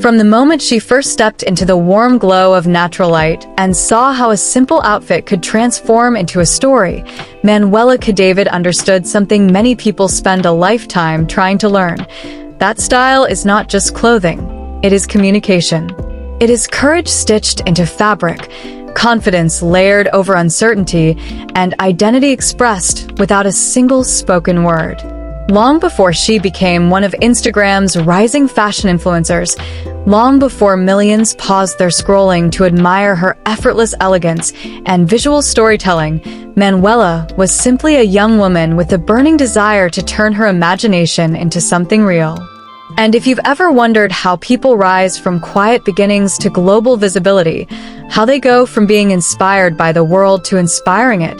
From the moment she first stepped into the warm glow of natural light and saw how a simple outfit could transform into a story, Manuela Cadavid understood something many people spend a lifetime trying to learn. That style is not just clothing, it is communication. It is courage stitched into fabric, confidence layered over uncertainty, and identity expressed without a single spoken word. Long before she became one of Instagram's rising fashion influencers, long before millions paused their scrolling to admire her effortless elegance and visual storytelling, Manuela was simply a young woman with a burning desire to turn her imagination into something real. And if you've ever wondered how people rise from quiet beginnings to global visibility, how they go from being inspired by the world to inspiring it,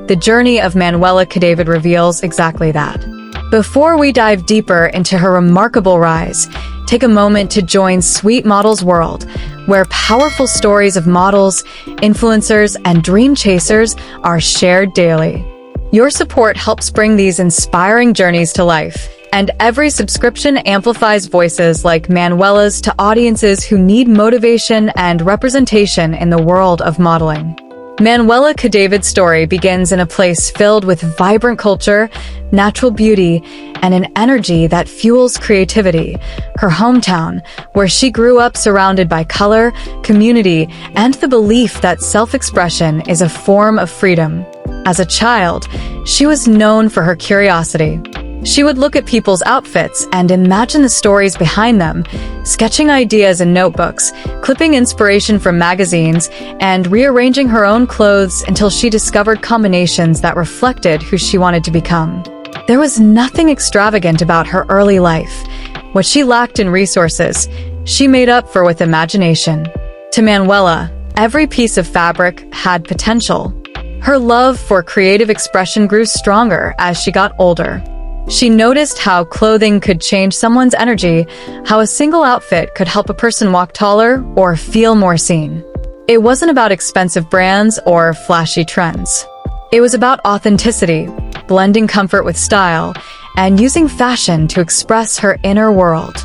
the journey of Manuela Cadavid reveals exactly that. Before we dive deeper into her remarkable rise, take a moment to join Sweet Model's world, where powerful stories of models, influencers, and dream chasers are shared daily. Your support helps bring these inspiring journeys to life, and every subscription amplifies voices like Manuela's to audiences who need motivation and representation in the world of modeling. Manuela Cadavid's story begins in a place filled with vibrant culture, natural beauty, and an energy that fuels creativity. Her hometown, where she grew up surrounded by color, community, and the belief that self-expression is a form of freedom. As a child, she was known for her curiosity. She would look at people's outfits and imagine the stories behind them, sketching ideas in notebooks, clipping inspiration from magazines, and rearranging her own clothes until she discovered combinations that reflected who she wanted to become. There was nothing extravagant about her early life. What she lacked in resources, she made up for with imagination. To Manuela, every piece of fabric had potential. Her love for creative expression grew stronger as she got older. She noticed how clothing could change someone's energy, how a single outfit could help a person walk taller or feel more seen. It wasn't about expensive brands or flashy trends. It was about authenticity, blending comfort with style, and using fashion to express her inner world.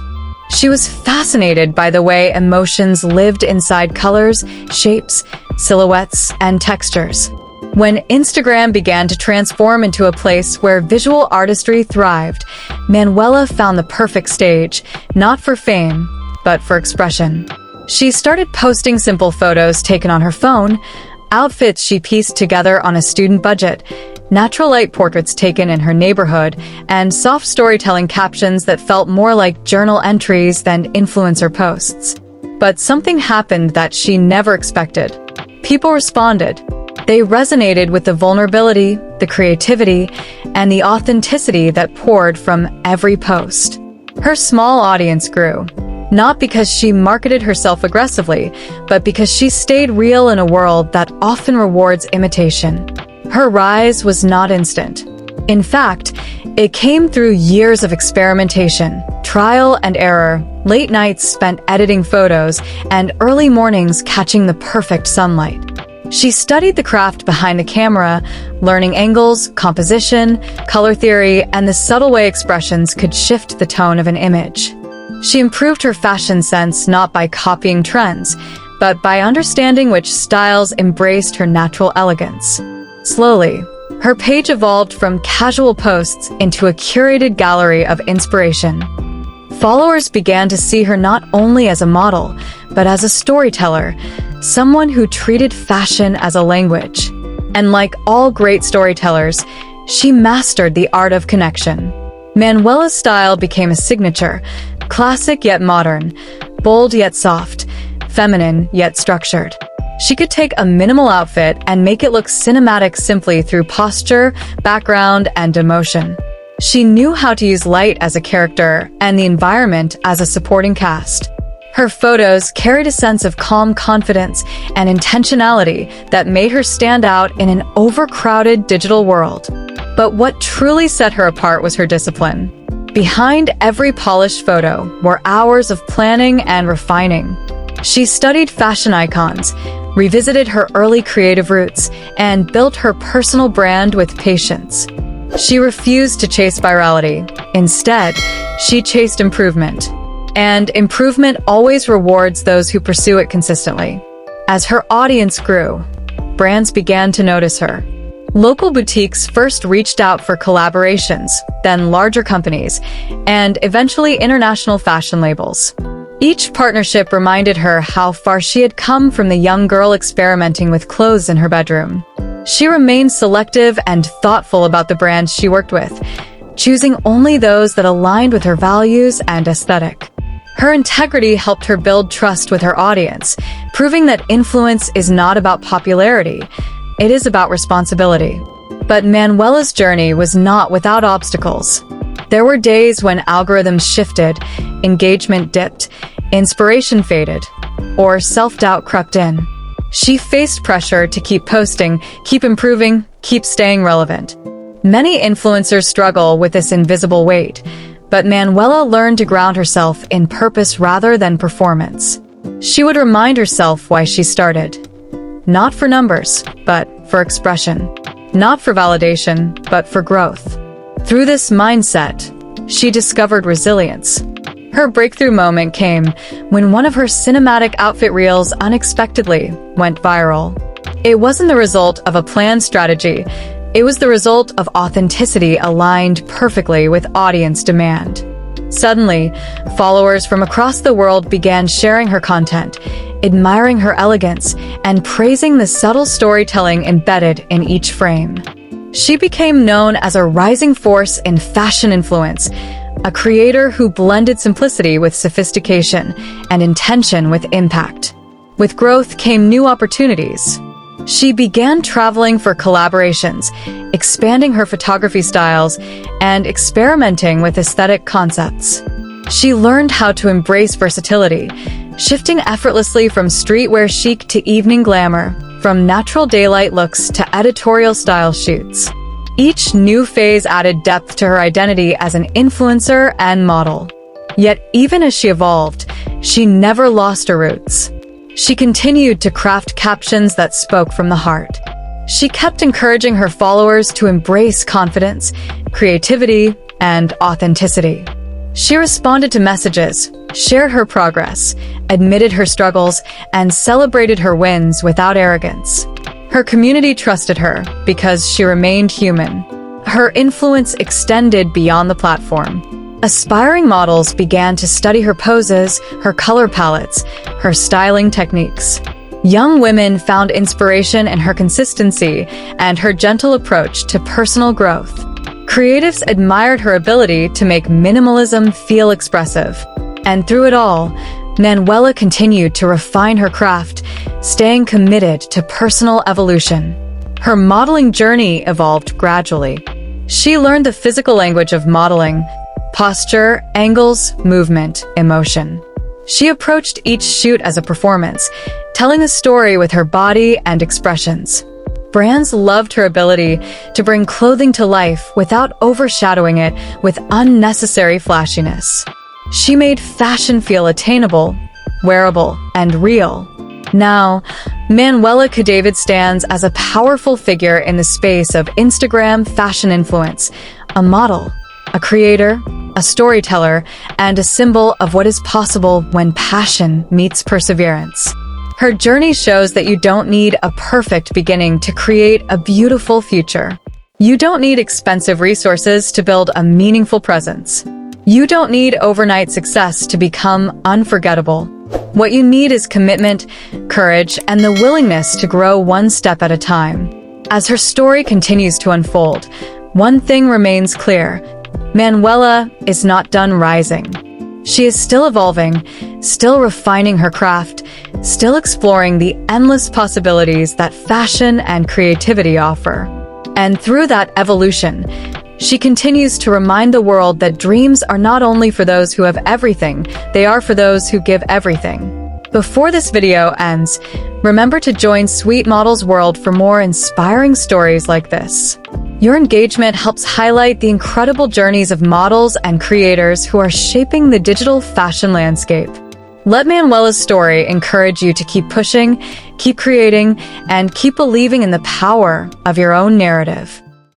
She was fascinated by the way emotions lived inside colors, shapes, silhouettes, and textures. When Instagram began to transform into a place where visual artistry thrived, Manuela found the perfect stage, not for fame, but for expression. She started posting simple photos taken on her phone, outfits she pieced together on a student budget, natural light portraits taken in her neighborhood, and soft storytelling captions that felt more like journal entries than influencer posts. But something happened that she never expected. People responded. They resonated with the vulnerability, the creativity, and the authenticity that poured from every post. Her small audience grew, not because she marketed herself aggressively, but because she stayed real in a world that often rewards imitation. Her rise was not instant. In fact, it came through years of experimentation, trial and error, late nights spent editing photos, and early mornings catching the perfect sunlight. She studied the craft behind the camera, learning angles, composition, color theory, and the subtle way expressions could shift the tone of an image. She improved her fashion sense not by copying trends, but by understanding which styles embraced her natural elegance. Slowly, her page evolved from casual posts into a curated gallery of inspiration. Followers began to see her not only as a model, but as a storyteller, someone who treated fashion as a language. And like all great storytellers, she mastered the art of connection. Manuela's style became a signature, classic yet modern, bold yet soft, feminine yet structured. She could take a minimal outfit and make it look cinematic simply through posture, background, and emotion. She knew how to use light as a character and the environment as a supporting cast. Her photos carried a sense of calm confidence and intentionality that made her stand out in an overcrowded digital world. But what truly set her apart was her discipline. Behind every polished photo were hours of planning and refining. She studied fashion icons, revisited her early creative roots, and built her personal brand with patience. She refused to chase virality. Instead, she chased improvement. And improvement always rewards those who pursue it consistently. As her audience grew, brands began to notice her. Local boutiques first reached out for collaborations, then larger companies, and eventually international fashion labels. Each partnership reminded her how far she had come from the young girl experimenting with clothes in her bedroom. She remained selective and thoughtful about the brands she worked with, choosing only those that aligned with her values and aesthetic. Her integrity helped her build trust with her audience, proving that influence is not about popularity, it is about responsibility. But Manuela's journey was not without obstacles. There were days when algorithms shifted, engagement dipped, inspiration faded, or self-doubt crept in. She faced pressure to keep posting, keep improving, keep staying relevant. Many influencers struggle with this invisible weight, but Manuela learned to ground herself in purpose rather than performance. She would remind herself why she started. Not for numbers, but for expression. Not for validation, but for growth. Through this mindset, she discovered resilience. Her breakthrough moment came when one of her cinematic outfit reels unexpectedly went viral. It wasn't the result of a planned strategy. It was the result of authenticity aligned perfectly with audience demand. Suddenly, followers from across the world began sharing her content, admiring her elegance, and praising the subtle storytelling embedded in each frame. She became known as a rising force in fashion influence, a creator who blended simplicity with sophistication and intention with impact. With growth came new opportunities. She began traveling for collaborations, expanding her photography styles, and experimenting with aesthetic concepts. She learned how to embrace versatility, shifting effortlessly from streetwear chic to evening glamour, from natural daylight looks to editorial style shoots. Each new phase added depth to her identity as an influencer and model. Yet even as she evolved, she never lost her roots. She continued to craft captions that spoke from the heart. She kept encouraging her followers to embrace confidence, creativity, and authenticity. She responded to messages, shared her progress, admitted her struggles, and celebrated her wins without arrogance. Her community trusted her because she remained human. Her influence extended beyond the platform. Aspiring models began to study her poses, her color palettes, her styling techniques. Young women found inspiration in her consistency and her gentle approach to personal growth. Creatives admired her ability to make minimalism feel expressive. And through it all, Manuela continued to refine her craft, staying committed to personal evolution. Her modeling journey evolved gradually. She learned the physical language of modeling: posture, angles, movement, emotion. She approached each shoot as a performance, telling a story with her body and expressions. Brands loved her ability to bring clothing to life without overshadowing it with unnecessary flashiness. She made fashion feel attainable, wearable, and real. Now, Manuela Cadavid stands as a powerful figure in the space of Instagram fashion influence, a model, a creator, a storyteller, and a symbol of what is possible when passion meets perseverance. Her journey shows that you don't need a perfect beginning to create a beautiful future. You don't need expensive resources to build a meaningful presence. You don't need overnight success to become unforgettable. What you need is commitment, courage, and the willingness to grow one step at a time. As her story continues to unfold, one thing remains clear: Manuela is not done rising. She is still evolving, still refining her craft, still exploring the endless possibilities that fashion and creativity offer. And through that evolution, she continues to remind the world that dreams are not only for those who have everything, they are for those who give everything. Before this video ends, remember to join Sweet Model's World for more inspiring stories like this. Your engagement helps highlight the incredible journeys of models and creators who are shaping the digital fashion landscape. Let Manuela's story encourage you to keep pushing, keep creating, and keep believing in the power of your own narrative.